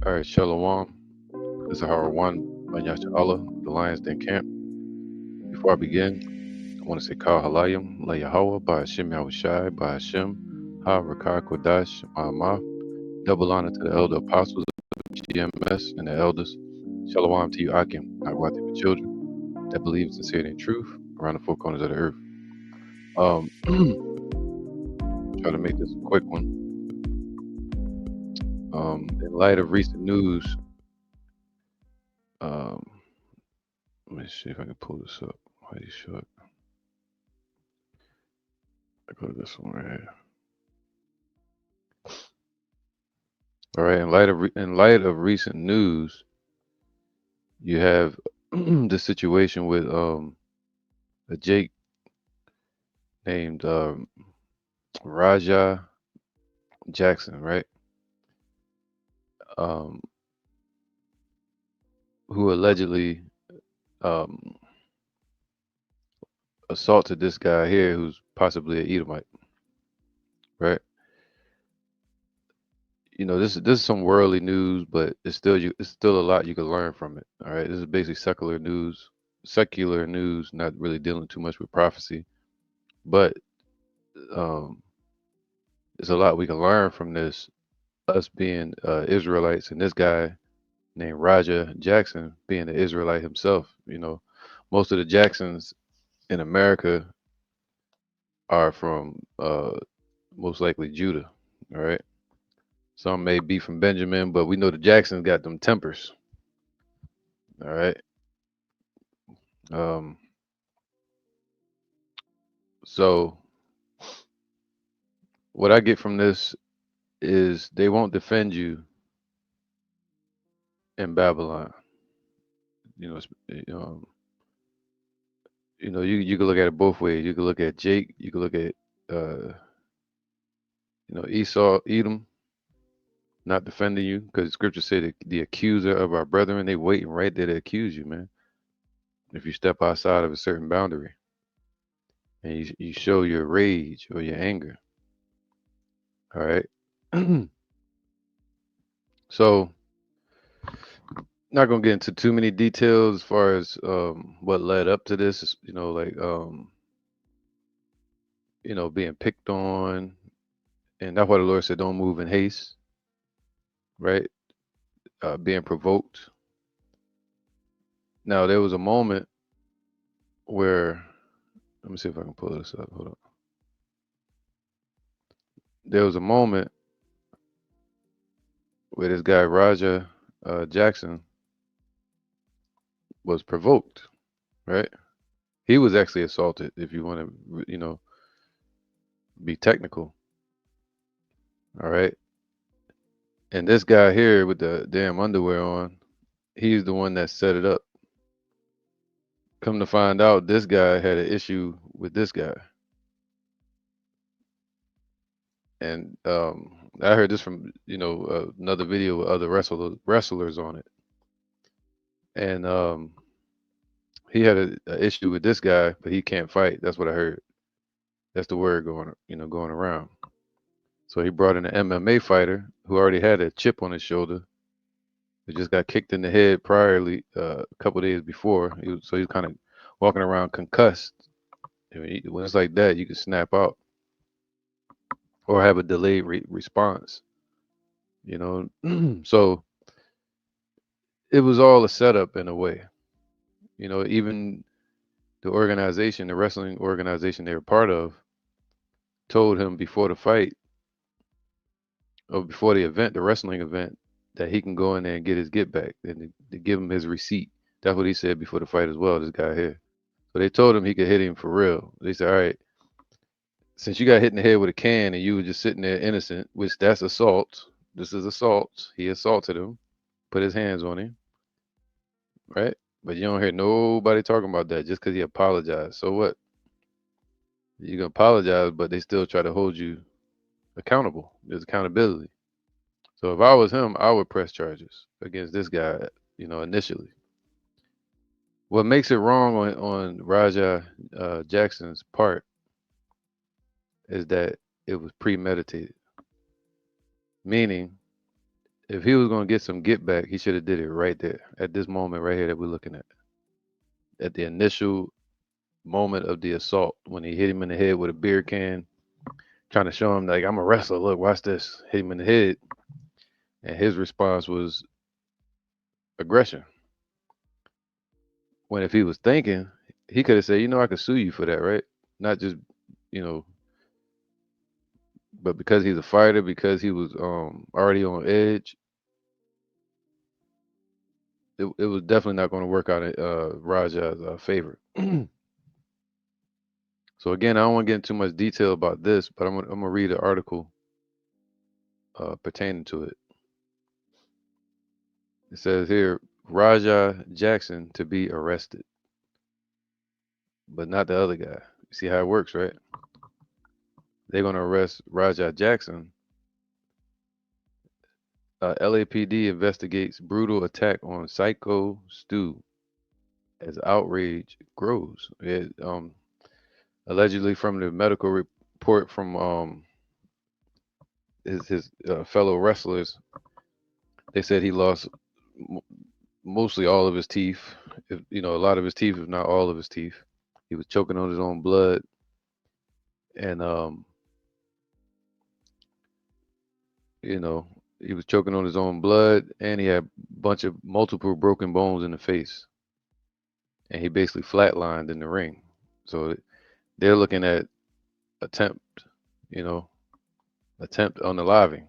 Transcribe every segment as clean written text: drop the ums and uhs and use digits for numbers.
All right, Shalom. This is Howard One, Banyasha Allah, the Lions Den Camp. Before I begin, I want to say Kal Halayim, La Yahweh, Ba Hashem Yahushai, Ba Hashem, Ha Rakar Kodash, Ma'amah. Double honor to the elder apostles of GMS and the elders. Shalom to you, Akim, Agwatim children that believe in sincerity and truth around the four corners of the earth. Try to make this a quick one. In light of recent news, um, let me see if I can pull this up. Why are you short? I go to this one right here. All right. In light of recent news, you have the situation with a Jake named Raja Jackson, right? Um, who allegedly um, assaulted this guy here, who's possibly an Edomite, right? You know, this is some worldly news, but it's still a lot you can learn from it. All right, this is basically secular news, not really dealing too much with prophecy, but um, there's a lot we can learn from this. Us being Israelites, and this guy named Raja Jackson being an Israelite himself. You know, most of the Jacksons in America are from most likely Judah. All right, some may be from Benjamin, but we know the Jacksons got them tempers. All right. Um, so what I get from this is they won't defend you in Babylon. You know, you can look at it both ways. You can look at Jake. You can look at uh, Esau, Edom, not defending you, because Scripture said that the accuser of our brethren, they waiting right there to accuse you, man. If you step outside of a certain boundary and you show your rage or your anger, all right. So not gonna get into too many details as far as what led up to this. Being picked on, and that's why the Lord said, "Don't move in haste," right? Being provoked. Now there was a moment where, let me see if I can pull this up. Hold on. There was a moment where this guy Raja Jackson was provoked, right? He was actually assaulted, if you want to, be technical, all right? And this guy here with the damn underwear on, he's the one that set it up. Come to find out, this guy had an issue with this guy. And I heard this from, another video with other wrestlers on it. And he had a issue with this guy, but he can't fight. That's what I heard. That's the word going around. So he brought in an MMA fighter who already had a chip on his shoulder. He just got kicked in the head priorly a couple days before. So he's kind of walking around concussed. When it's like that, you can snap out or have a delayed response. You know, so it was all a setup in a way. Even the wrestling organization they were part of, told him before the fight or before the event, the wrestling event, that he can go in there and get his get back and to give him his receipt. That's what he said before the fight as well, this guy here. So they told him he could hit him for real. They said, all right, since you got hit in the head with a can and you were just sitting there innocent, which that's assault. This is assault. He assaulted him, put his hands on him, right? But you don't hear nobody talking about that just because he apologized. So what? You can apologize, but they still try to hold you accountable. There's accountability. So if I was him, I would press charges against this guy, initially. What makes it wrong on Raja Jackson's part is that it was premeditated, meaning If he was gonna get some get back, he should have did it right there at this moment right here that we're looking at the initial moment of the assault when he hit him in the head with a beer can, trying to show him like I'm a wrestler. Look, watch this. Hit him in the head, and his response was aggression. When if he was thinking, he could have said, I could sue you for that, right? Not just, you know, but because he's a fighter, because he was already on edge, it was definitely not going to work out in Raja's favor. So again, I don't want to get into too much detail about this, but I'm gonna read an article pertaining to it. It says here Raja Jackson to be arrested, but not the other guy. You see how it works, right? They're gonna arrest Raja Jackson. LAPD investigates brutal attack on Psycho Stu as outrage grows. Allegedly from the medical report from his fellow wrestlers, they said he lost m- mostly all of his teeth. If, a lot of his teeth, if not all of his teeth. He was choking on his own blood, and you know, he was choking on his own blood, and he had a bunch of multiple broken bones in the face, and he basically flatlined in the ring. So they're looking at attempt, you know, attempt unaliving.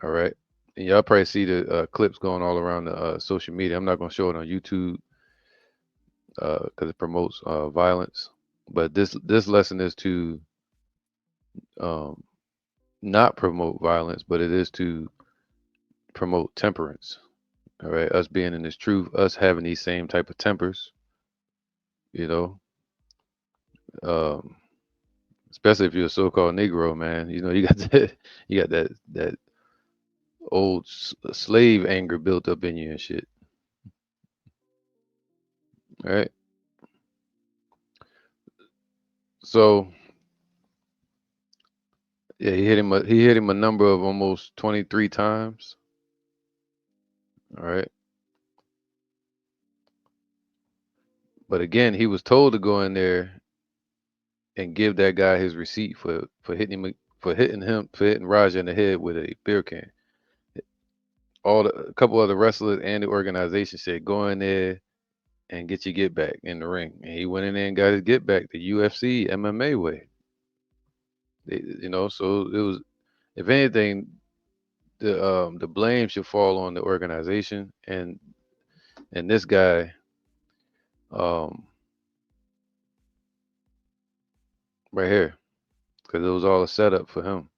All right. And y'all probably see the clips going all around the social media. I'm not going to show it on YouTube because it promotes violence. But this lesson is to um, not promote violence, but it is to promote temperance. All right, us being in this truth, us having these same type of tempers, you know, um, especially if you're a so-called Negro, man. You got that old slave anger built up in you and shit. All right, so yeah, he hit him a number of almost 23 times. All right, but again, he was told to go in there and give that guy his receipt for hitting Raja in the head with a beer can. A couple other wrestlers and the organization said go in there and get your get back in the ring, and he went in there and got his get back the UFC MMA way. So it was, if anything, the blame should fall on the organization and this guy, um right here, because it was all a setup for him.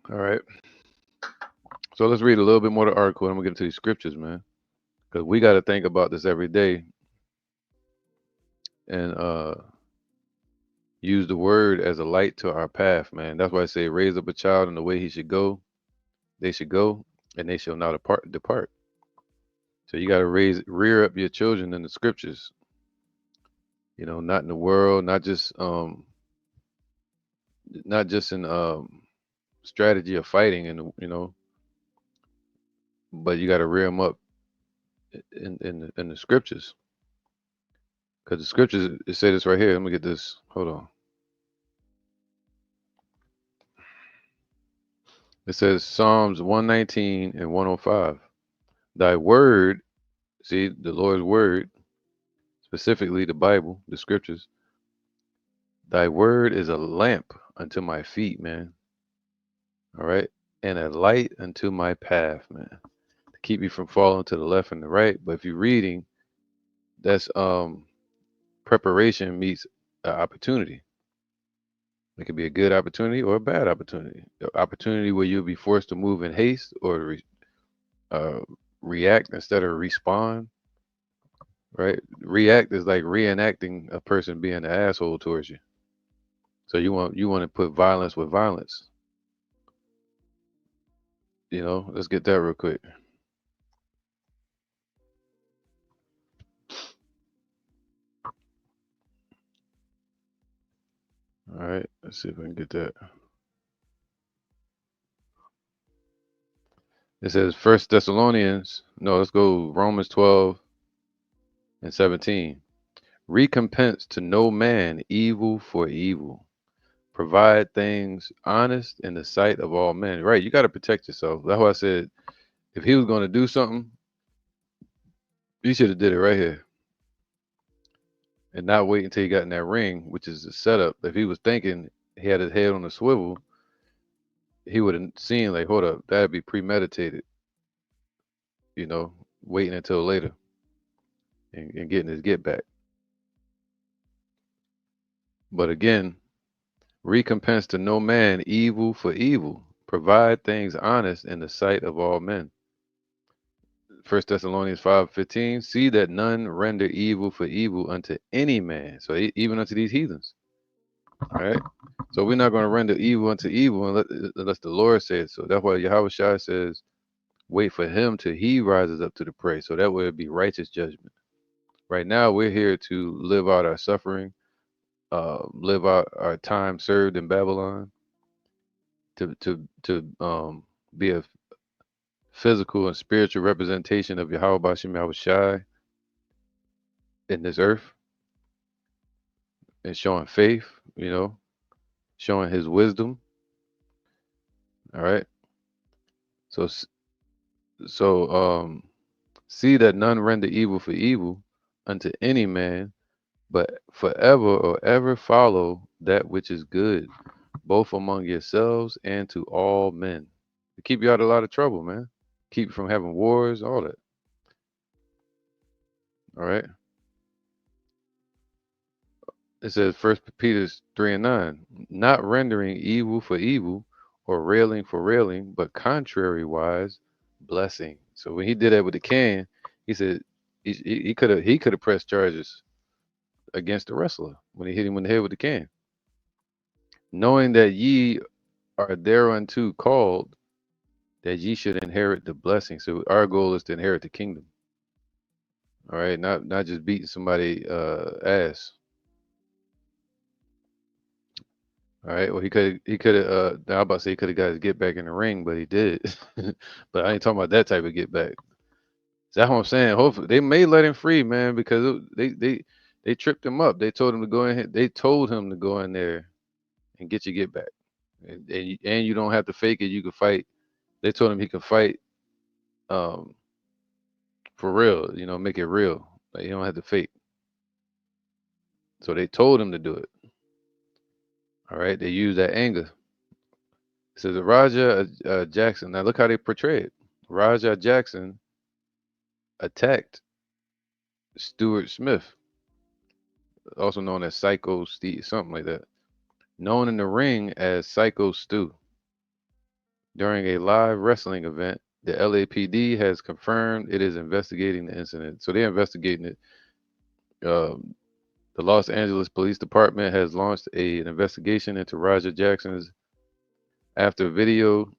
All right, so let's read a little bit more of the article, and I'm gonna get into these scriptures, man, because we got to think about this every day and use the word as a light to our path, man. That's why I say raise up a child in the way he should go, they should go, and they shall not depart. So you got to rear up your children in the scriptures, not in the world, not just in strategy of fighting, and but you got to rear them up in the scriptures, because the scriptures, it say this right here. Let me get this. Hold on. It says Psalms 119 and 105. Thy word, see the Lord's word, specifically the Bible, the scriptures. Thy word is a lamp unto my feet, man. All right, and a light unto my path, man. To keep you from falling to the left and the right. But if you're reading, that's preparation meets opportunity. It could be a good opportunity or a bad opportunity. An opportunity where you'll be forced to move in haste or uh, react instead of respond. Right? React is like reenacting a person being an asshole towards you. So you want to put violence with violence. Let's get that real quick. All right. Let's see if I can get that. It says First Thessalonians. No, let's go Romans 12 and 17. Recompense to no man evil for evil. Provide things honest in the sight of all men. Right, you got to protect yourself. That's why I said if he was going to do something, he should have did it right here and not wait until he got in that ring, which is the setup. If he was thinking he had his head on a swivel, he would have seen like, hold up, that'd be premeditated. You know, waiting until later and getting his get back. But again, recompense to no man evil for evil. Provide things honest in the sight of all men. First Thessalonians 5:15. See that none render evil for evil unto any man. So even unto these heathens. All right. So we're not going to render evil unto evil unless the Lord says so. That's why Yahweh Shai says, wait for him till he rises up to the prey. So that way it'd be righteous judgment. Right now we're here to live out our suffering, live out our time served in Babylon, to be a physical and spiritual representation of Yahweh Bashim Yahweh Shai in this earth and showing faith, showing his wisdom. All right. So so see that none render evil for evil unto any man, but forever or ever follow that which is good, both among yourselves and to all men. To keep you out of a lot of trouble, man. Keep you from having wars, all that. All right. It says First Peter 3:9, not rendering evil for evil or railing for railing, but contrariwise blessing. So when he did that with the can, he said he could have pressed charges against the wrestler when he hit him in the head with the can, knowing that ye are thereunto called, that ye should inherit the blessing. So our goal is to inherit the kingdom. All right, not just beating somebody ass. All right. Well, he could have. Now I'm about to say he could have got his get back in the ring, but he did. But I ain't talking about that type of get back. That's what I'm saying. Hopefully, they may let him free, man, because they tripped him up. They told him to go in. They told him to go in there and get your get back, and you don't have to fake it. You can fight. They told him he could fight um, for real. Make it real. Like you don't have to fake. So they told him to do it. All right. They used that anger. It says Raja Jackson. Now look how they portray it. Raja Jackson attacked Stuart Smith, also known as Psycho Steve, something like that, known in the ring as Psycho Stu. During a live wrestling event, the LAPD has confirmed it is investigating the incident. So they're investigating it. Um, the Los Angeles Police Department has launched an investigation into Roger Jackson's after video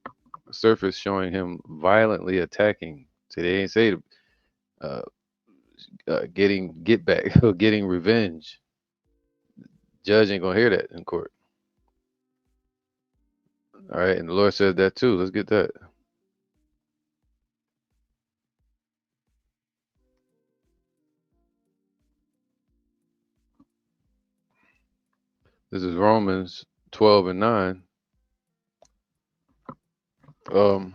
surfaced showing him violently attacking. So they ain't say uh, getting get back or getting revenge. Judge ain't gonna hear that in court. All right, and the Lord said that too. Let's get that. This is Romans 12 and 9. Um,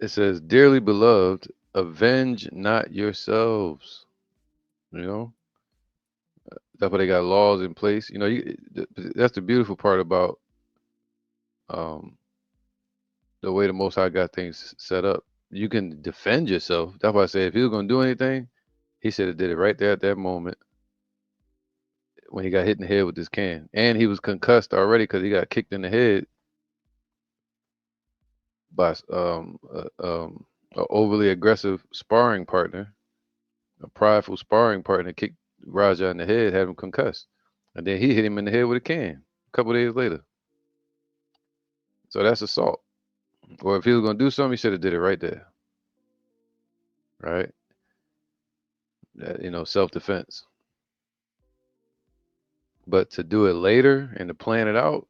it says, "Dearly beloved, avenge not yourselves." You know, that's why they got laws in place. That's the beautiful part about um, the way the Most High got things set up. You can defend yourself. That's why I say if he was gonna do anything, he should have did it right there at that moment when he got hit in the head with this can, and he was concussed already because he got kicked in the head by a overly aggressive sparring partner, a prideful sparring partner kicked Raja in the head, had him concussed, and then he hit him in the head with a can a couple days later. So that's assault. Or if he was gonna do something, he should have did it right there, right? Self defense. But to do it later and to plan it out,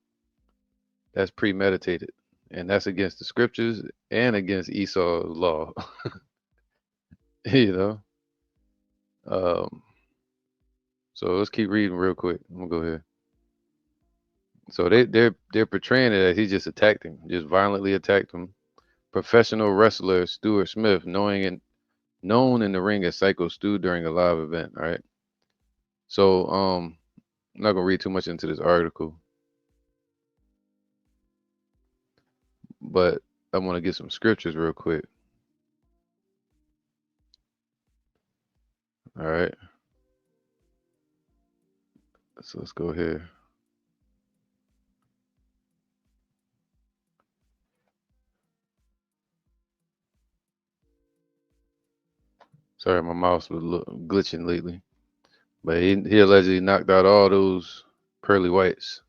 that's premeditated. And that's against the scriptures and against Esau's law. you know? Um, so let's keep reading real quick. I'm gonna go here. So they're portraying it as he just attacked him, just violently attacked him. Professional wrestler Stuart Smith, known in the ring as Psycho Stu during a live event. All right. So I'm not gonna read too much into this article, but I want to get some scriptures real quick. All right. So let's go here. Sorry, my mouse was glitching lately. But he allegedly knocked out all those pearly whites.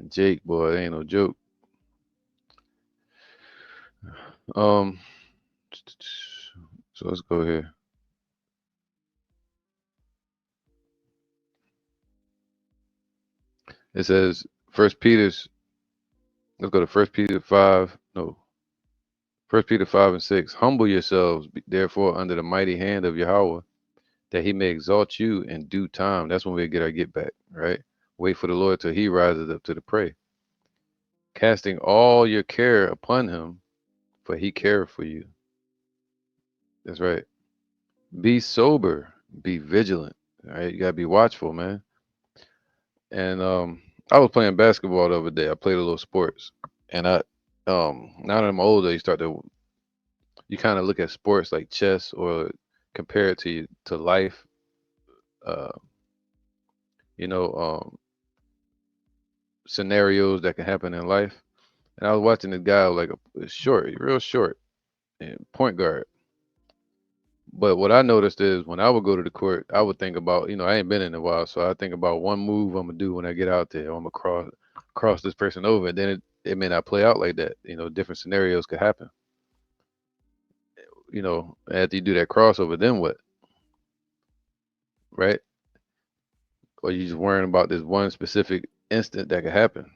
Jake, boy, ain't no joke. Um, so let's go here. It says First Peter's. Let's go to First Peter 5. No, First Peter 5 and 6. Humble yourselves, therefore, under the mighty hand of Yahweh, that he may exalt you in due time. That's when we get our get back, right? Wait for the Lord till he rises up to the prey. Casting all your care upon him, for he careth for you. That's right. Be sober, be vigilant. All right, you gotta be watchful, man. And I was playing basketball the other day. I played a little sports, and now that I'm older, you kind of look at sports like chess or compare it to life. Uh, you know, scenarios that can happen in life. And I was watching this guy like a short, real short, and point guard. But what I noticed is when I would go to the court, I would think about, I ain't been in a while, so I think about one move I'm gonna do when I get out there. I'm gonna cross this person over, and then it may not play out like that. Different scenarios could happen. After you do that crossover, then what, right? Or you just worrying about this one specific instant that could happen,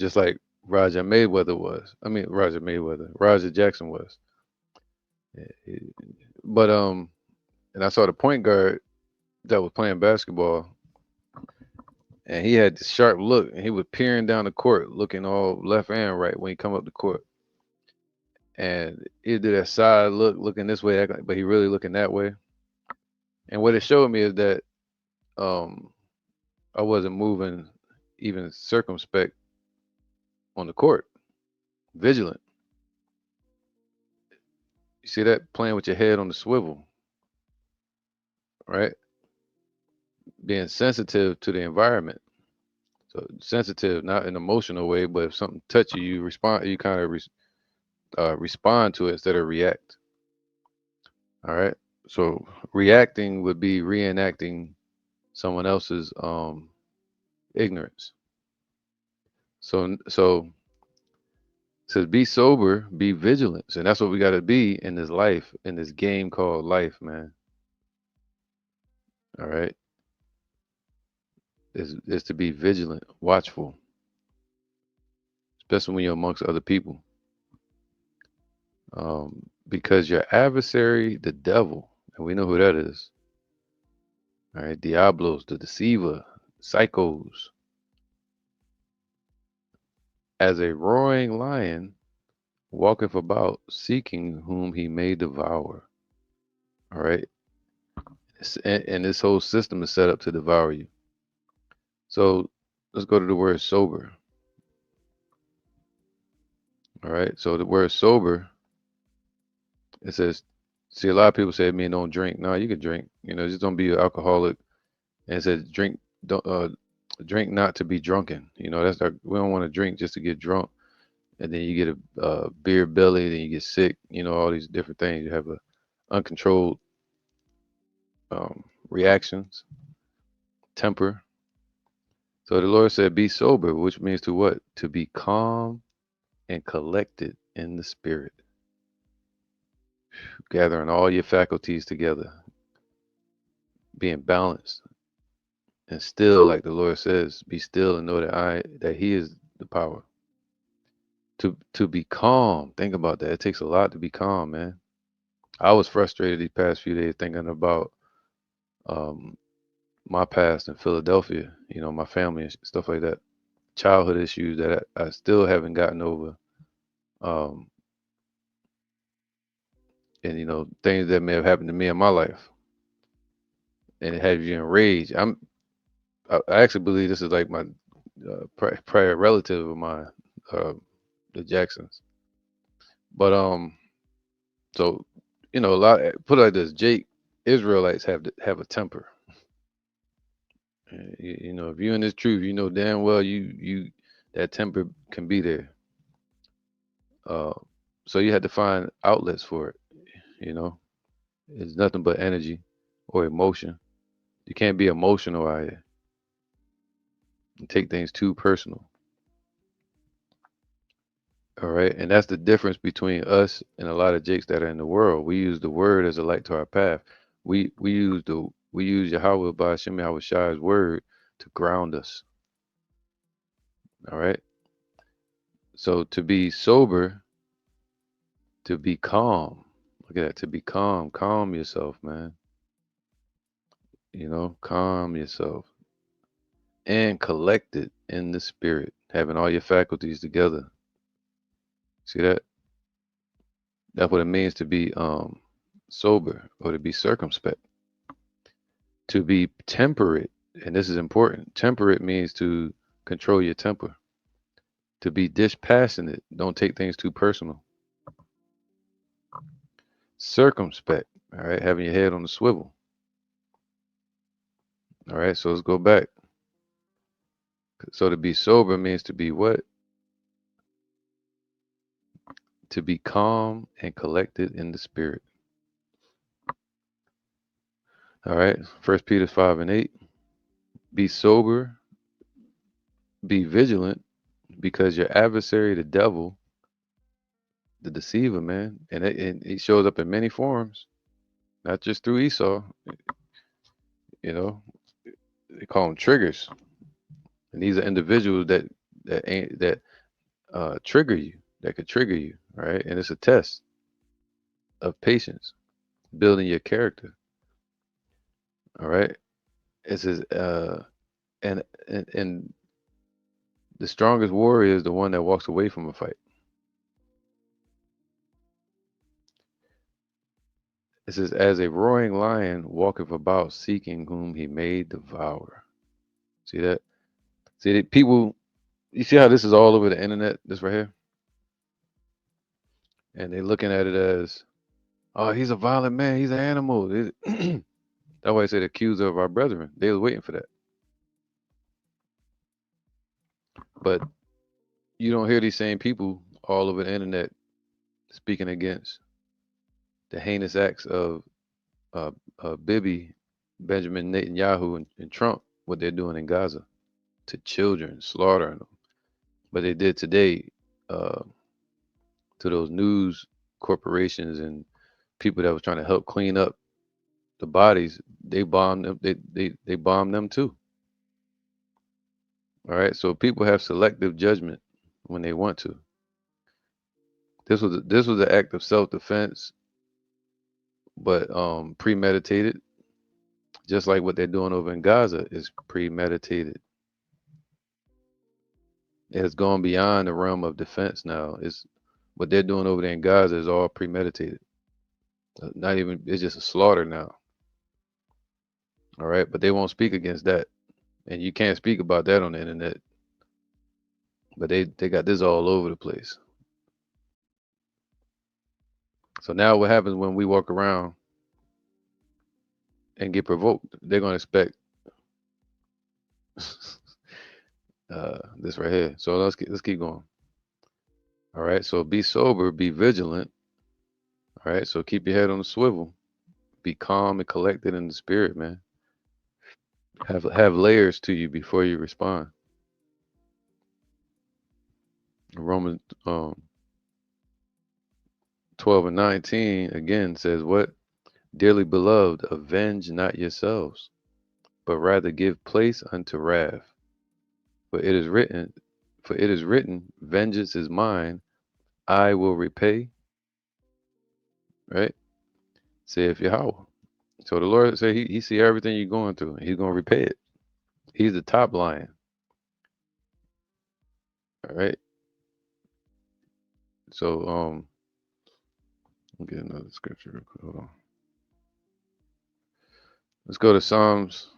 just like Roger Mayweather was. I mean, Roger Jackson was. But and I saw the point guard that was playing basketball, and he had this sharp look, and he was peering down the court, looking all left and right when he come up the court, and he do that side look, looking this way, but he really looking that way. And what it showed me is that um, I wasn't moving even circumspect on the court, vigilant. You see that, playing with your head on the swivel, right? Being sensitive to the environment. So sensitive, not in an emotional way, but if something touches you, you respond. You kind of respond to it instead of react. All right. So reacting would be reenacting someone else's ignorance. So it says be sober, be vigilant, and that's what we got to be in this life, in this game called life, man. All right, is to be vigilant, watchful, especially when you're amongst other people, because your adversary, the devil, and we know who that is. All right, Diablos, the deceiver, psychos, as a roaring lion, walketh about, seeking whom he may devour. All right, and this whole system is set up to devour you. So let's go to the word sober. All right, so the word sober, it says, see, a lot of people say, "Man, don't drink." No, you can drink. Just don't be an alcoholic. And it says, don't drink not to be drunken. That's not, we don't want to drink just to get drunk, and then you get a beer belly, then you get sick. All these different things. You have a uncontrolled reactions, temper. So the Lord said, "Be sober," which means to what? To be calm and collected in the spirit, gathering all your faculties together. being balanced and still, like the Lord says, be still and know that He is the power. To be calm. Think about that. It takes a lot to be calm, man. I was frustrated these past few days thinking about um, my past in Philadelphia. You know, my family and stuff like that. Childhood issues that I still haven't gotten over. Um, and things that may have happened to me in my life, and it had you enraged. I actually believe this is like my prior relative of mine, uh, the Jacksons. But so a lot. Put it like this: Jake, Israelites have a temper. If you're in this truth, you know damn well you that temper can be there. Uh, so you had to find outlets for it. You know, it's nothing but energy or emotion. You can't be emotional out here and take things too personal. All right, and that's the difference between us and a lot of jakes that are in the world. We use the word as a light to our path. We use Yahweh by Hashem Yahweh Shai's word to ground us. All right. So to be sober, to be calm. Look at that. To be calm, calm yourself, man. Calm yourself and collected in the spirit, having all your faculties together. See that? That's what it means to be sober or to be circumspect. To be temperate, and this is important. Temperate means to control your temper. To be dispassionate, don't take things too personal. Circumspect, all right, having your head on the swivel. All right, so let's go back. So to be sober means to be what? To be calm and collected in the spirit. All right, 1 Peter 5:8. Be sober, be vigilant, because your adversary, the devil, the deceiver, man, and he shows up in many forms, not just through Esau. You know, they call them triggers, and these are individuals that trigger you, that could trigger you, right? And it's a test of patience, building your character. All right, it says, and the strongest warrior is the one that walks away from a fight. It says, as a roaring lion walketh about, seeking whom he may devour. See that? See that people. You see how this is all over the internet? This right here, and they looking at it as, oh, he's a violent man. He's an animal. That's why I say the accuser of our brethren. They was waiting for that. But you don't hear these same people all over the internet speaking against the heinous acts of uh, Bibi, Benjamin Netanyahu, and Trump, what they're doing in Gaza to children, slaughtering them. But they did today uh, to those news corporations and people that was trying to help clean up the bodies. They bombed them. They bombed them too. All right. So people have selective judgment when they want to. This was an act of self defense, but premeditated. Just like what they're doing over in Gaza is premeditated. It has gone beyond the realm of defense now. It's what they're doing over there in Gaza is all premeditated. Not even it's just a slaughter now. All right, but they won't speak against that, and you can't speak about that on the internet. But they got this all over the place. So now what happens when we walk around and get provoked? They're gonna expect this right here. So let's keep going. All right. So be sober, be vigilant. All right. So keep your head on the swivel. Be calm and collected in the spirit, man. Have layers to you before you respond. Romans 12 and 19 again says what? Dearly beloved, avenge not yourselves, but rather give place unto wrath. For it is written, for it is written, vengeance is mine, I will repay, right? Saith Yahweh. So the Lord said he see everything you're going through, and he's gonna repay it. He's the top lion. All right. So let me get another scripture real quick. Hold on. Let's go to Psalms.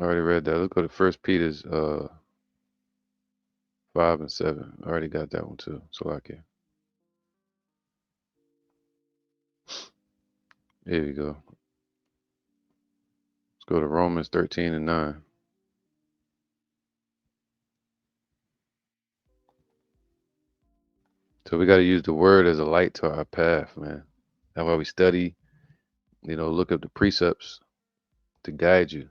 I already read that. Let's go to First Peter's 5 and 7. I already got that one too. So I can. Here we go. Let's go to Romans 13 and 9. So we got to use the word as a light to our path, man. That's why we study, look up the precepts to guide you.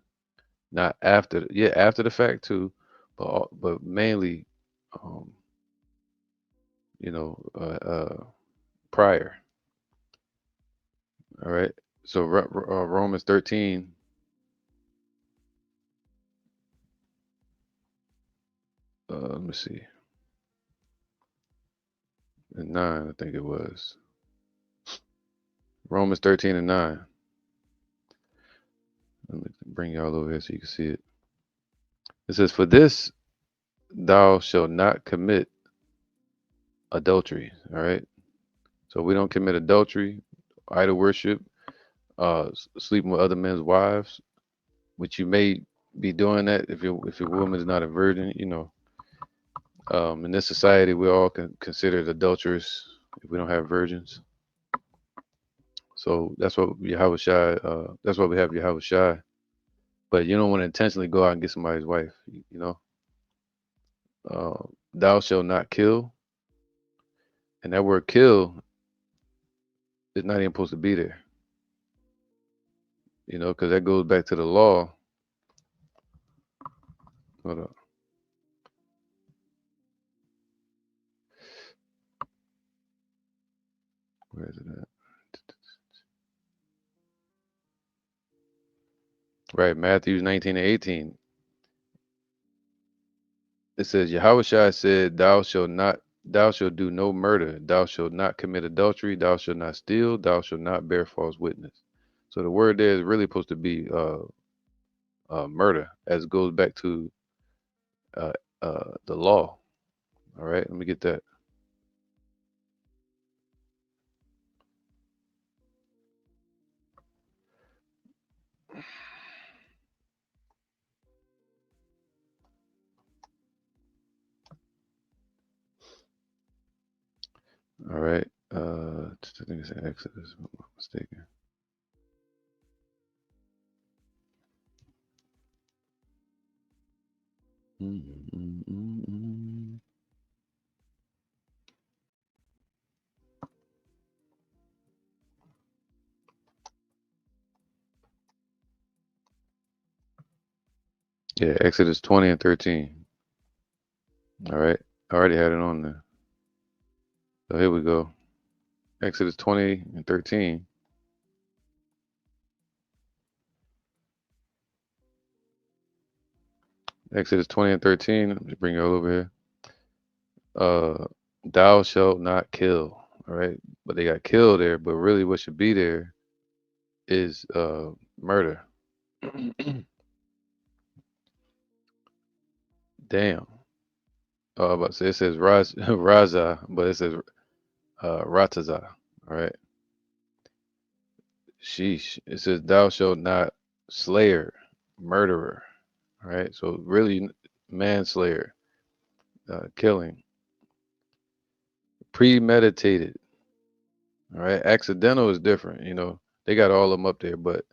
Not after, yeah, after the fact too, but mainly, um, you know, uh, uh, prior. All right. So Romans 13, let me see, and 9, I think it was. Romans 13 and 9. Let me bring y'all over here so you can see it. It says, "For this thou shalt not commit adultery." All right. So we don't commit adultery, idol worship, sleeping with other men's wives, which you may be doing that if your woman is not a virgin. In this society, we're all considered adulterous if we don't have virgins. So that's what Yahweh Shai, that's why we have Yahweh Shai. But you don't want to intentionally go out and get somebody's wife. Uh, thou shalt not kill, and that word "kill" is not even supposed to be there. Because that goes back to the law. Hold up, where is it at? Right, Matthew 19 and 18. It says, Yahweh Shai said, thou shalt do no murder, thou shalt not commit adultery, thou shalt not steal, thou shalt not bear false witness. So the word there is really supposed to be murder, as it goes back to uh, the law. All right, let me get that. All right. I think it's in Exodus, if I'm not mistaken. Mm. Yeah, Exodus 20 and 13. All right. I already had it on there. So here we go. Exodus 20 and 13. Exodus 20 and 13. Let me bring you all over here. Uh, thou shalt not kill. All right. But they got killed there. But really, what should be there is murder. Damn. Oh, I was about to say it says Raza, but it says Rataza. All right. Sheesh. It says, thou shalt not slayer, murderer. All right. So really, manslayer, killing, premeditated. All right. Accidental is different. They got all of them up there, but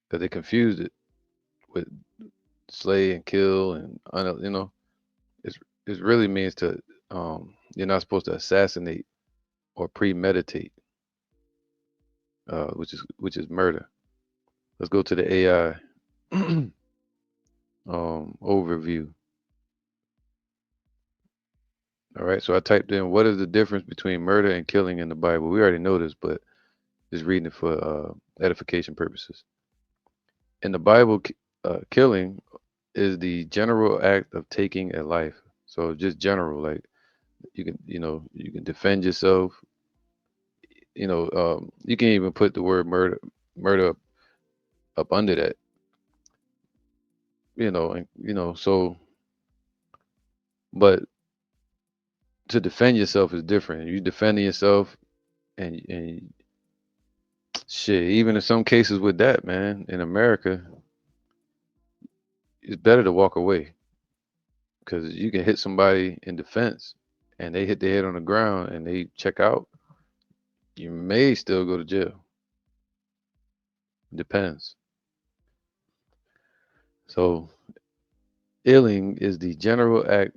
because they confused it with slay and kill and, it's, it really means to, you're not supposed to assassinate or premeditate, which is murder. Let's go to the AI overview. All right. So I typed in what is the difference between murder and killing in the Bible. We already know this, but just reading it for edification purposes. In the Bible, killing is the general act of taking a life. So just general, like you can defend yourself. You can even put the word murder up under that. So but to defend yourself is different. You defending yourself, and shit. Even in some cases with that, man, in America, it's better to walk away because you can hit somebody in defense, and they hit their head on the ground and they check out. You may still go to jail. Depends. So, illing is the general act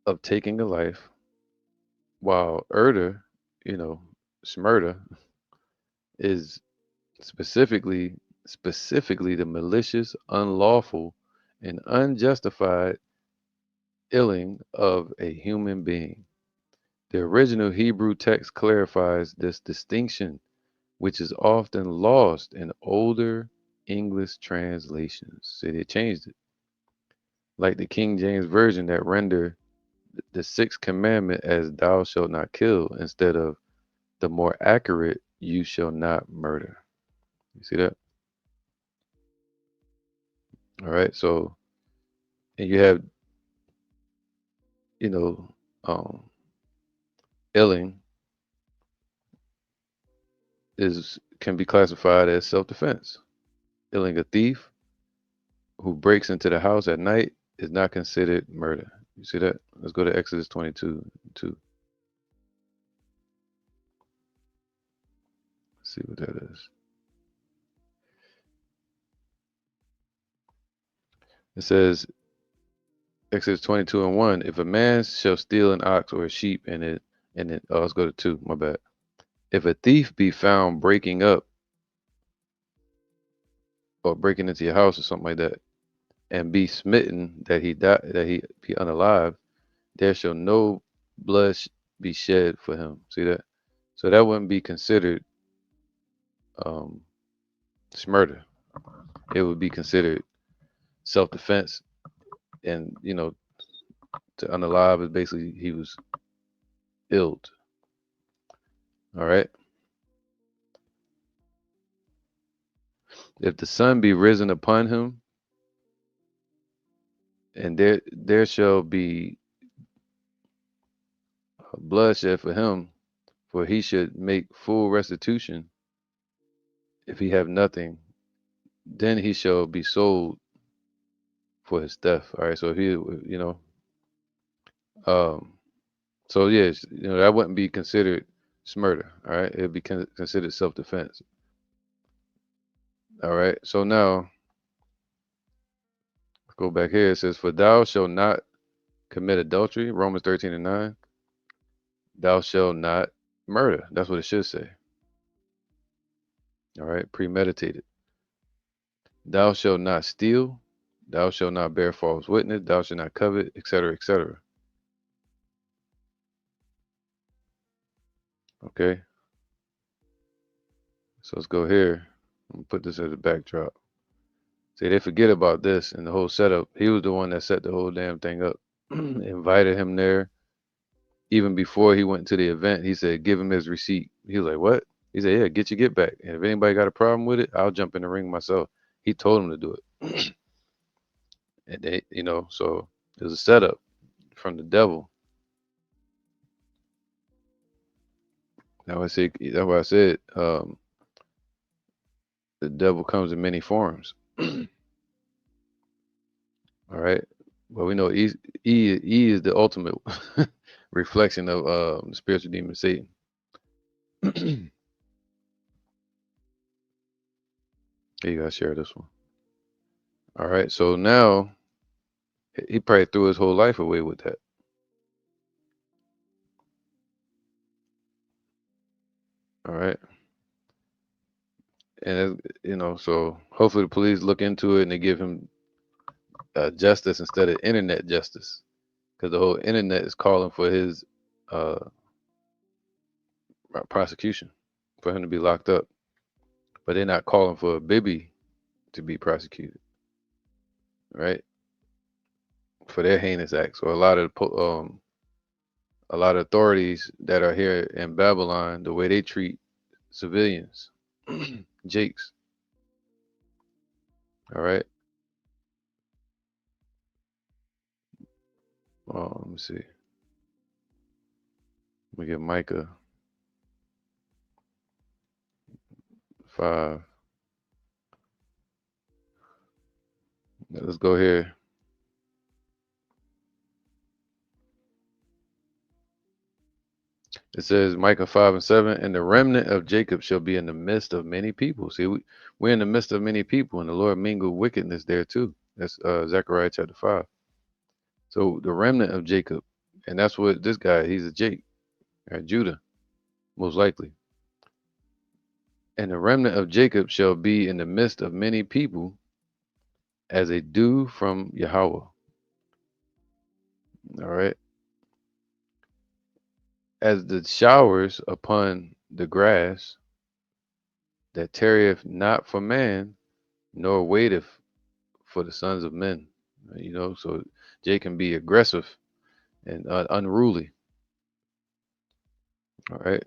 of taking a life, while erder, you know, smurder, is specifically the malicious, unlawful, and unjustified illing of a human being. The original Hebrew text clarifies this distinction, which is often lost in older English translations. See, they changed it, like the King James Version that render the sixth commandment as "Thou shalt not kill" instead of the more accurate "You shall not murder." You see that? All right. So, and you have, you know, um, illing is can be classified as self-defense. Illing a thief who breaks into the house at night is not considered murder. You see that? Let's go to Exodus 22 2. See what that is. It says, Exodus 22 and 1, if a man shall steal an ox or a sheep oh, let's go to 2, my bad. If a thief be found breaking up or breaking into your house or something like that, and be smitten that he die, that he be unalive, there shall no blood be shed for him. See that? So that wouldn't be considered um, murder. It would be considered self-defense, and to unalive is basically he was illed. All right. If the sun be risen upon him, and there shall be bloodshed for him, for he should make full restitution. If he have nothing, then he shall be sold for his theft. All right. So if he, um, so yes, that wouldn't be considered murder. All right. It'd be considered self-defense. All right. So now go back here. It says, "For thou shalt not commit adultery." Romans 13 and 9. Thou shalt not murder. That's what it should say. All right. Premeditated. Thou shalt not steal. Thou shalt not bear false witness. Thou shalt not covet, etc., etc. Okay. So let's go here. I'm gonna put this as a backdrop. See, they forget about this and the whole setup. He was the one that set the whole damn thing up. Invited him there. Even before he went to the event, he said, give him his receipt. He was like, what? He said, yeah, get your get back. And if anybody got a problem with it, I'll jump in the ring myself. He told him to do it. And they, so it was a setup from the devil. That's why I said the devil comes in many forms. All right. Well, we know E is the ultimate reflection of the spiritual demon Satan. Here you gotta share this one. All right. So now he probably threw his whole life away with that. All right. And so hopefully the police look into it and they give him justice instead of internet justice. because the whole internet is calling for his uh, prosecution, for him to be locked up. But they're not calling for Bibi to be prosecuted, right? For their heinous acts. So a lot of authorities that are here in Babylon, the way they treat civilians, Jakes. All right. Let me see. Let me get Micah 5. Let's go here. It says Micah 5 and 7, and the remnant of Jacob shall be in the midst of many people. See, we're in the midst of many people, and the Lord mingled wickedness there too. That's Zechariah chapter 5. So the remnant of Jacob, and that's what this guy, he's a Jake, right? Judah, most likely. And the remnant of Jacob shall be in the midst of many people as a dew from Yahweh. All right. As the showers upon the grass that tarrieth not for man, nor waiteth for the sons of men. So Jay can be aggressive and unruly. All right.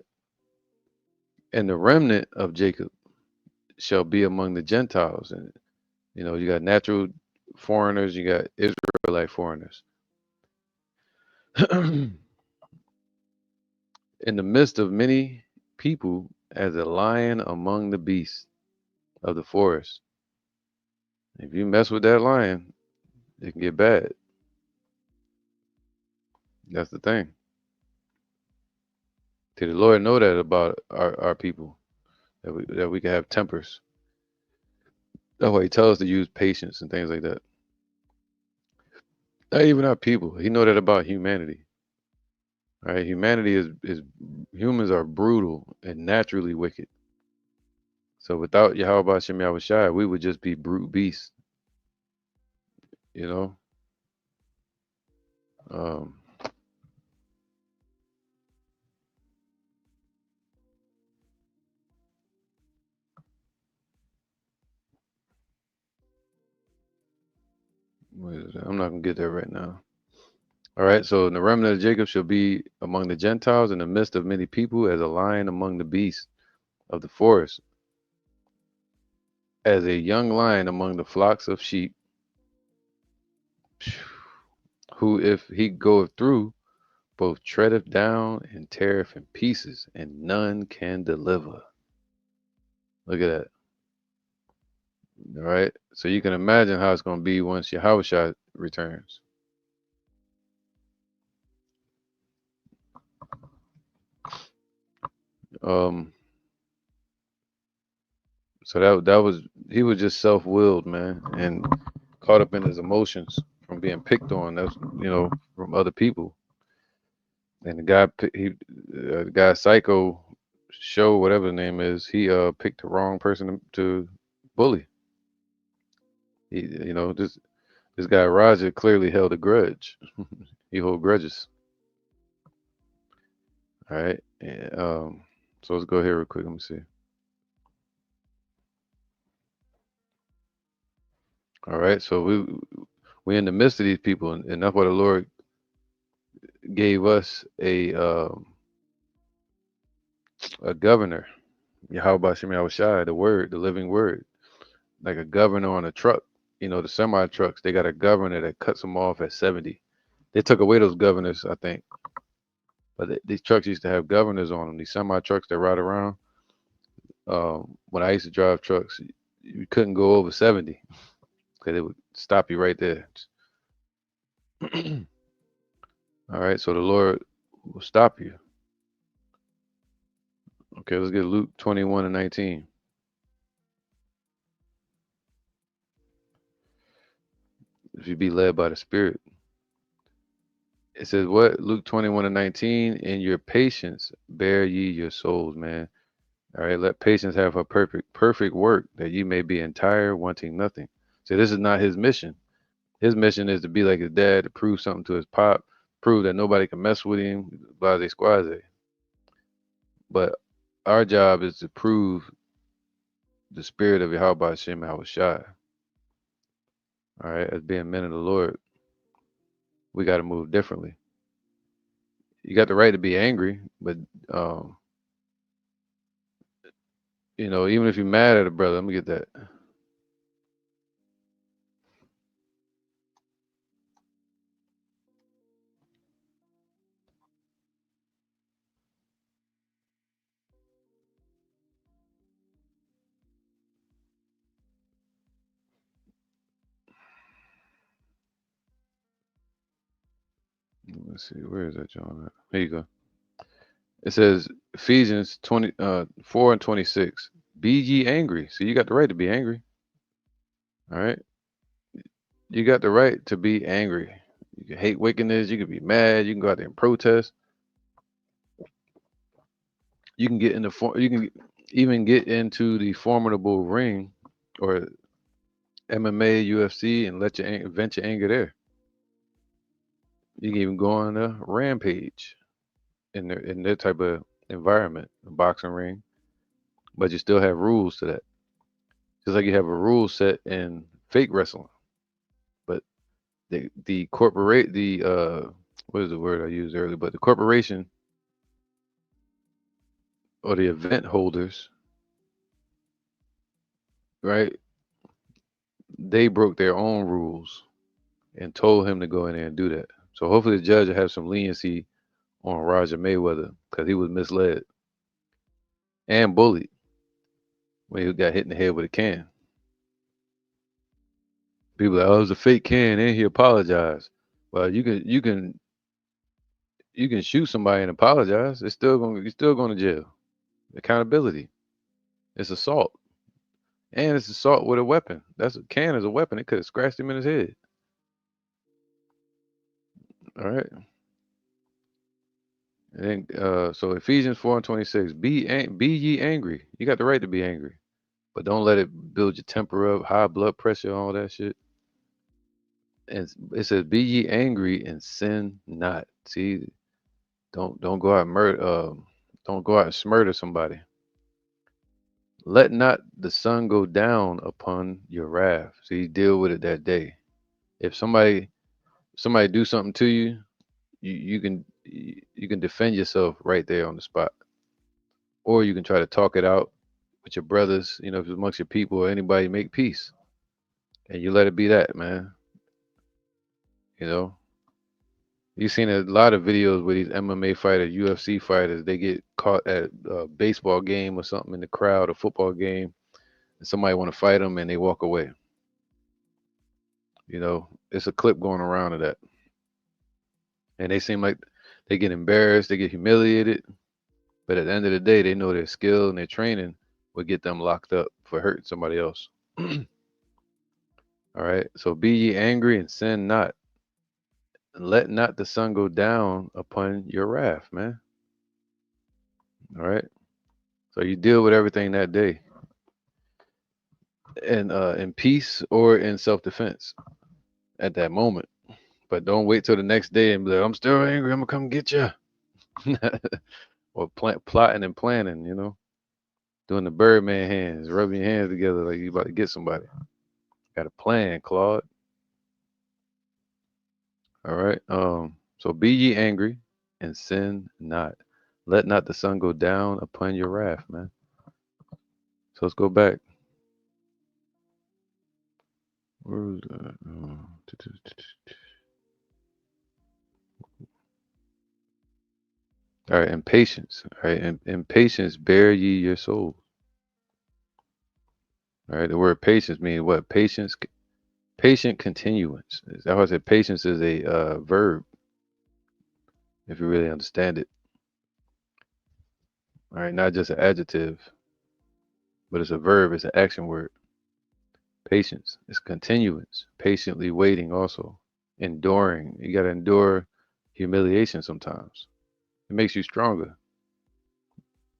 And the remnant of Jacob shall be among the Gentiles. And, you got natural foreigners, you got Israelite foreigners. In the midst of many people, as a lion among the beasts of the forest. If you mess with that lion, it can get bad. That's the thing. Did the Lord know that about our people? That we can have tempers. That's why he tells us to use patience and things like that. Not even our people. He know that about humanity. Right? Humanity is humans are brutal and naturally wicked. So without Yahweh Hashem Yahushai, we would just be brute beasts. You know? Um what is that? I'm not gonna get there right now. All right, so the remnant of Jacob shall be among the Gentiles in the midst of many people, as a lion among the beasts of the forest, as a young lion among the flocks of sheep, who if he goeth through, both treadeth down and teareth in pieces, and none can deliver. Look at that. All right. So you can imagine how it's going to be once Yahushua returns. Um. So that was he was just self-willed, man, and caught up in his emotions from being picked on. That's from other people. And the guy Psycho Show, whatever the name is, he picked the wrong person to bully. This guy Roger clearly held a grudge. He hold grudges. All right. And, so let's go here real quick. Let me see. All right. So we in the midst of these people, and that's why the Lord gave us a governor. Yahweh Shem Shai, the word, the living word, like a governor on a truck. The semi trucks, they got a governor that cuts them off at 70. They took away those governors, I think. But these trucks used to have governors on them. These semi trucks that ride around. When I used to drive trucks, you couldn't go over 70 because it would stop you right there. All right, so the Lord will stop you. Okay, let's get Luke 21 and 19. If you be led by the Spirit. It says what? Luke 21 and 19. In your patience bear ye your souls, man. All right, let patience have her perfect work, that you may be entire, wanting nothing. So this is not his mission. His mission is to be like his dad, to prove something to his pop, prove that nobody can mess with him, blase squaze. But our job is to prove the spirit of Yahweh Hashem Shai. All right, as being men of the Lord, we got to move differently. You got the right to be angry, but um, even if you're mad at a brother, let me get that. Let's see, where is that, John? At? Here you go. It says Ephesians 4:26. Be ye angry. So you got the right to be angry. All right. You got the right to be angry. You can hate wickedness. You can be mad. You can go out there and protest. You can get in the you can even get into the formidable ring or MMA, UFC, and let your vent your anger there. You can even go on a rampage in that type of environment, a boxing ring, but you still have rules to that. Just like you have a rule set in fake wrestling, but the corporate what is the word I used earlier? But the corporation or the event holders, right? They broke their own rules and told him to go in there and do that. So hopefully the judge will have some leniency on Roger Mayweather because he was misled and bullied when he got hit in the head with a can. People are like, oh, it was a fake can, and he apologized. Well, you can shoot somebody and apologize. You're still going to jail. Accountability. It's assault. And it's assault with a weapon. That's a can is a weapon. It could have scratched him in his head. All right. And then, so Ephesians 4:26, be ye angry. You got the right to be angry, but don't let it build your temper up, high blood pressure, all that shit. And it says, be ye angry and sin not. See, don't go out and murder. Don't go out and murder somebody. Let not the sun go down upon your wrath. See, deal with it that day. If somebody do something to you, you can defend yourself right there on the spot, or you can try to talk it out with your brothers. If it's amongst your people or anybody, make peace, and you let it be that, man. You know, you've seen a lot of videos where these MMA fighters, UFC fighters, they get caught at a baseball game or something in the crowd, a football game, and somebody want to fight them, and they walk away. It's a clip going around of that, and they seem like they get embarrassed, they get humiliated, but at the end of the day, they know their skill and their training will get them locked up for hurting somebody else. All right. So be ye angry and sin not. And let not the sun go down upon your wrath, man. All right. So you deal with everything that day. And in peace or in self-defense at that moment. But don't wait till the next day and be like, I'm still angry, I'm gonna come get you. Or plotting and planning, doing the Birdman hands, rubbing your hands together like you about to get somebody. Got a plan, Claude. All right. So be ye angry and sin not. Let not the sun go down upon your wrath, man. So let's go back. Where was that? All right, and patience. All right, and patience bear ye your souls. All right, the word patience means what? Patient continuance. That's why I said patience is a verb, if you really understand it. All right, not just an adjective, but it's a verb, it's an action word. Patience is continuance, patiently waiting also. Enduring. You got to endure humiliation sometimes. It makes you stronger.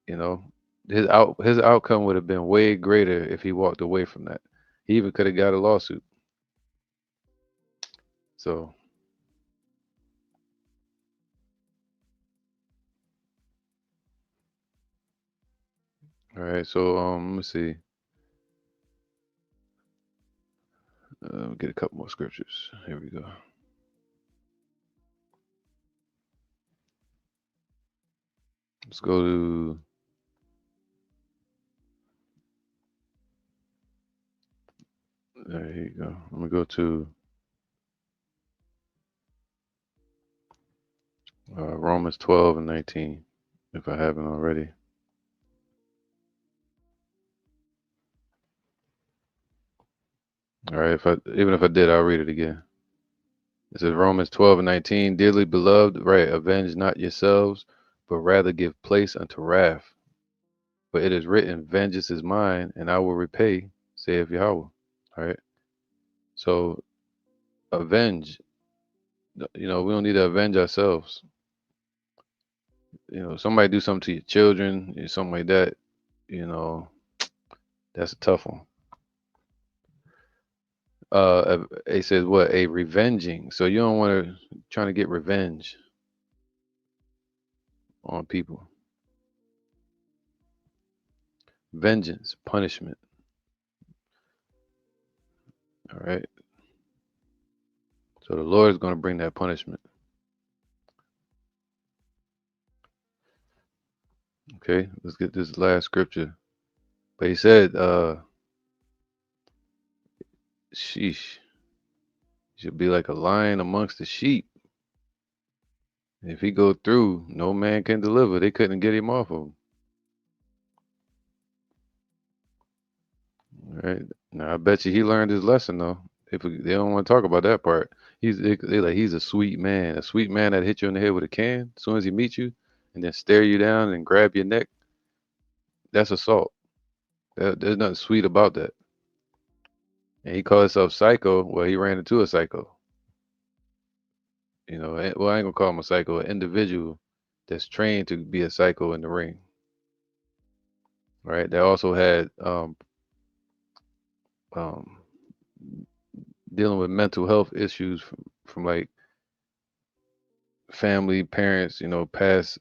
You know, his outcome would have been way greater if he walked away from that. He even could have got a lawsuit. So All right. So let me see. Get a couple more scriptures. Here we go. Let's go to. There you go. I'm gonna go to Romans 12 and 19, if I haven't already. All right. Even if I did, I'll read it again. It says Romans 12 and 19. Dearly beloved, right? Avenge not yourselves, but rather give place unto wrath. For it is written, vengeance is mine, and I will repay, saith Yahweh. All right. So avenge. We don't need to avenge ourselves. Somebody do something to your children, something like that. You know, that's a tough one. It says what? A revenging. So you don't want to trying to get revenge on people. Vengeance, punishment. All right. So the Lord is going to bring that punishment. Okay. Let's get this last scripture. But he said, sheesh, you should be like a lion amongst the sheep. If he go through, no man can deliver. They couldn't get him off of him. All right. Now I bet you he learned his lesson though. They don't want to talk about that part. They like he's a sweet man. A sweet man that hit you in the head with a can as soon as he meets you and then stare you down and grab your neck. That's assault. There's nothing sweet about that. And he called himself psycho. Well, he ran into a psycho. Well, I ain't gonna call him a psycho, an individual that's trained to be a psycho in the ring, right? That also had um, dealing with mental health issues from like family, parents, past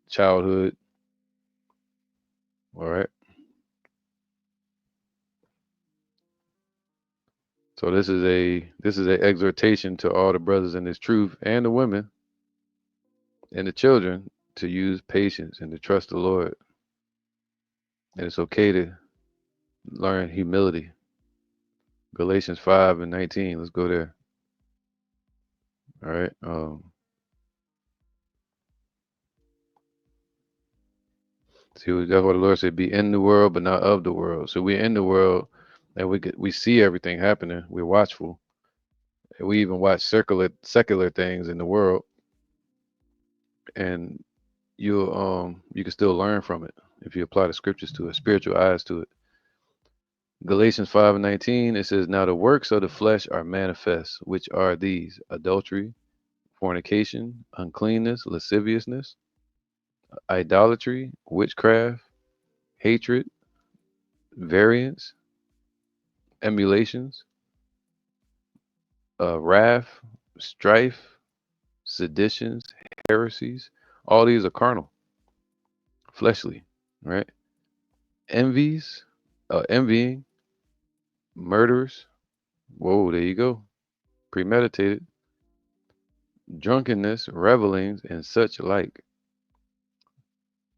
childhood. All right. So this is a exhortation to all the brothers in this truth and the women and the children to use patience and to trust the Lord. And it's okay to learn humility. Galatians 5 and 19. Let's go there. All right. See, that's what the Lord said, be in the world, but not of the world. So we're in the world and we see everything happening. We're watchful. And we even watch secular things in the world. And you can still learn from it if you apply the scriptures to it, spiritual eyes to it. Galatians 5 and 19, it says, now the works of the flesh are manifest, which are these: adultery, fornication, uncleanness, lasciviousness, idolatry, witchcraft, hatred, variance, emulations, wrath, strife, seditions, heresies. All these are carnal, fleshly, right? Envies, envying, murders. Whoa, there you go. Premeditated, drunkenness, revelings, and such like,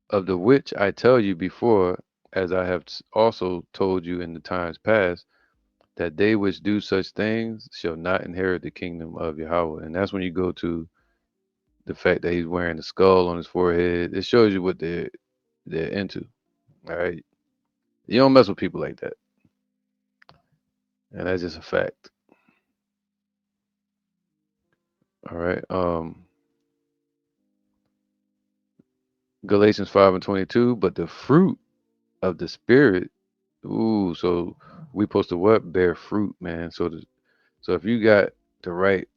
of the which I tell you before, as I have also told you in the times past, that they which do such things shall not inherit the kingdom of Yahweh. And that's when you go to the fact that he's wearing the skull on his forehead. It shows you what they're into. All right. You don't mess with people like that. And that's just a fact. All right. Galatians 5 and 22, but the fruit of the spirit. Ooh, so we supposed to what? Bear fruit, man. So if you got the right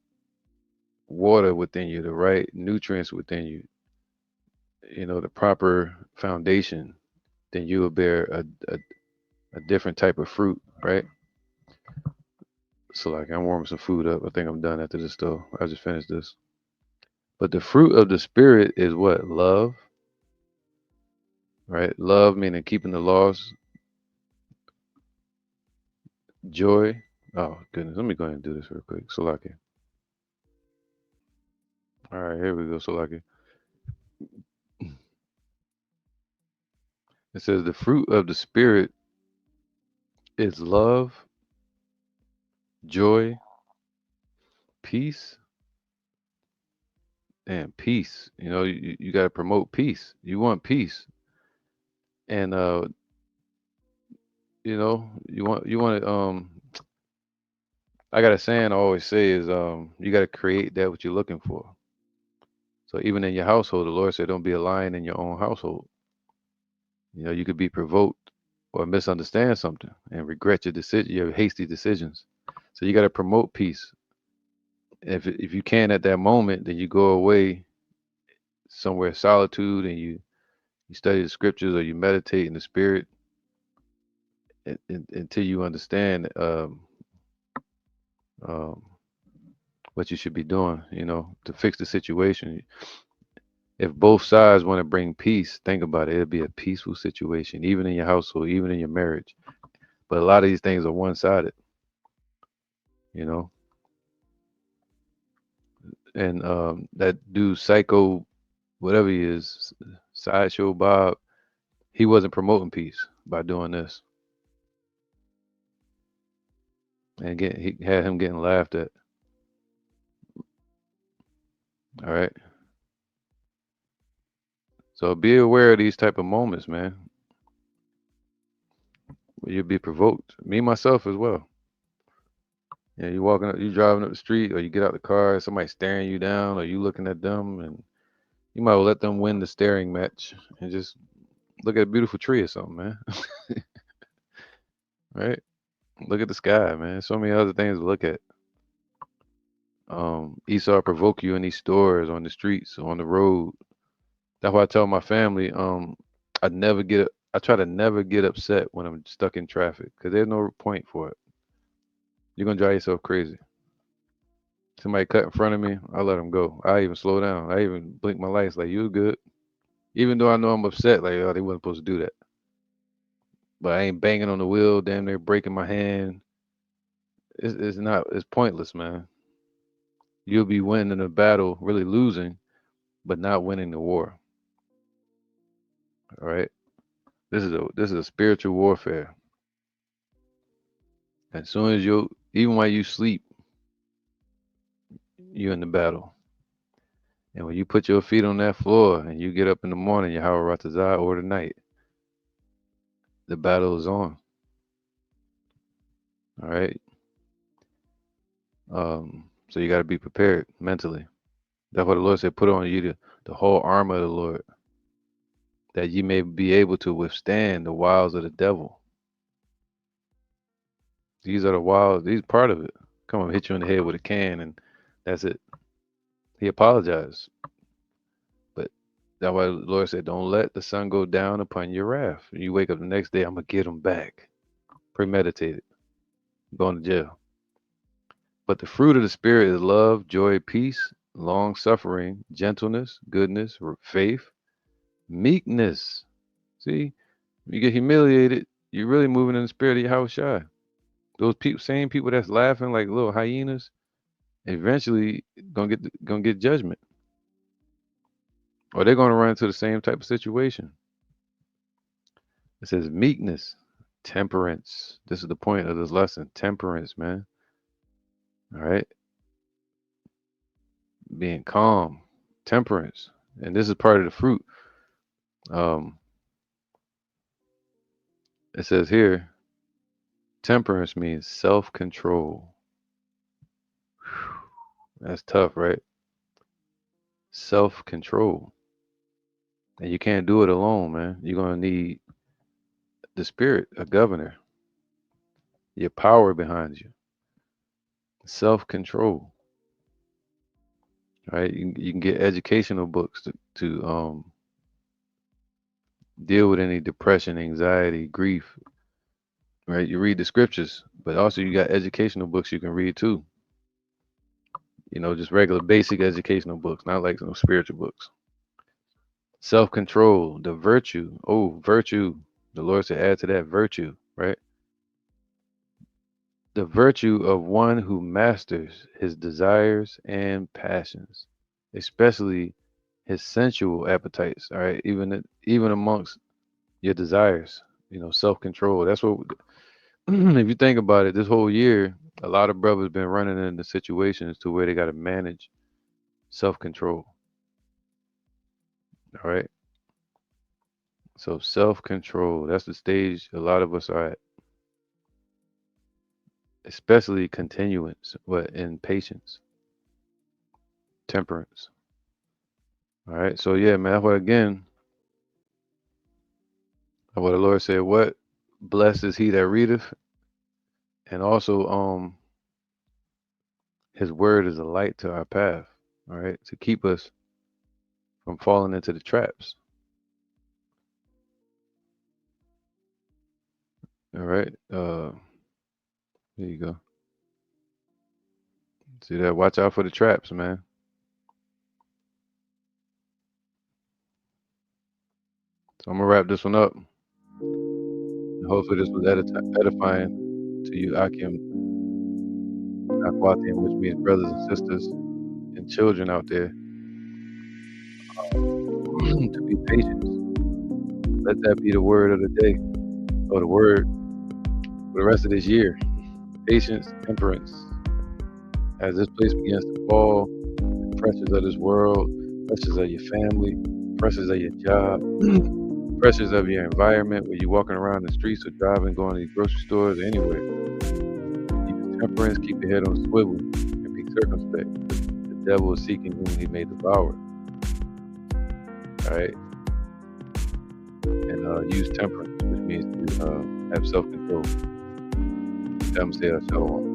water within you, the right nutrients within you, the proper foundation, then you will bear a different type of fruit, right? So like I'm warming some food up. I think I'm done after this though. I just finished this. But the fruit of the spirit is what? Love, right? Love meaning keeping the laws, joy. Oh goodness, let me go ahead and do this real quick. Salaki. All right, here we go. Salaki. It says the fruit of the spirit is love, joy, peace, and peace. You got to promote peace. You want peace, and you want it. I got a saying I always say is you got to create that what you're looking for. So even in your household, the Lord said, don't be a lion in your own household. You could be provoked or misunderstand something and regret your hasty decisions. So you got to promote peace. If you can at that moment, then you go away somewhere solitude and you study the scriptures or you meditate in the spirit until you understand um, what you should be doing, to fix the situation. If both sides want to bring peace, think about it. It'll be a peaceful situation, even in your household, even in your marriage. But a lot of these things are one-sided, you know. And that dude, Psycho, whatever he is, Sideshow Bob, he wasn't promoting peace by doing this, and he had him getting laughed at. All right, so be aware of these type of moments, man. Where you'll be provoked. Me myself as well. Yeah, you walking up, you driving up the street, or you get out the car, somebody staring you down, or you looking at them, and you might well let them win the staring match and just look at a beautiful tree or something, man. Right? Look at the sky, man. So many other things to look at. Esau provoke you in these stores, on the streets, on the road. That's why I tell my family, I try to never get upset when I'm stuck in traffic because there's no point for it. You're gonna drive yourself crazy. Somebody cut in front of me, I let them go. I even slow down. I even blink my lights like you good. Even though I know I'm upset, like, oh, they wasn't supposed to do that. But I ain't banging on the wheel, damn near breaking my hand. It's pointless, man. You'll be winning a battle, really losing, but not winning the war. All right. This is a spiritual warfare. As soon as even while you sleep, you're in the battle. And when you put your feet on that floor and you get up in the morning, Yahweh Ratazah, or the night, the battle is on. All right. So you got to be prepared mentally. That's what the Lord said. Put on you the whole armor of the Lord, that you may be able to withstand the wiles of the devil. These are the wiles. These part of it. Come on, hit you in the head with a can, and that's it. He apologized, but that's why the Lord said, "Don't let the sun go down upon your wrath." You wake up the next day, I'm gonna get them back. Premeditated, going to jail. But the fruit of the Spirit is love, joy, peace, long suffering, gentleness, goodness, faith, meekness. See, you get humiliated, you're really moving in the spirit of your house shy. Those people, same people that's laughing like little hyenas, eventually gonna get judgment, or they're gonna run into the same type of situation. It says meekness, temperance. This is the point of this lesson. Temperance, man. All right, being calm, temperance, and this is part of the fruit. Um, it says here, temperance means self-control. That's tough, right? Self-control. And you can't do it alone, man. You're gonna need the spirit, a governor, your power behind you, self-control. Right? You can get educational books to deal with any depression, anxiety, grief. Right? You read the scriptures, but also you got educational books you can read too. Just regular basic educational books, not like some spiritual books. Self-control, the virtue. Oh, virtue. The Lord said, add to that virtue, right? The virtue of one who masters his desires and passions, especially his sensual appetites. All right, even amongst your desires, self-control. That's what. If you think about it, this whole year, a lot of brothers been running into situations to where they got to manage self-control. All right, so self-control. That's the stage a lot of us are at, especially continuance, what in patience, temperance. All right, so yeah, man. That's what again. What the Lord said, what blessed is he that readeth, and also his word is a light to our path, all right, to keep us from falling into the traps. All right. There you go. See that? Watch out for the traps, man. So I'm gonna wrap this one up. And hopefully this was edifying to you, Akim, Akwati, which means brothers and sisters and children out there, to be patient. Let that be the word of the day, or the word for the rest of this year. Patience, temperance. As this place begins to fall, the pressures of this world, pressures of your family, pressures of your job, pressures of your environment where you're walking around the streets or driving, going to the grocery stores, or anywhere. Keep your temperance, keep your head on a swivel, and be circumspect. The devil is seeking whom he may devour. All right? And use temperance, which means to have self-control. Shalom.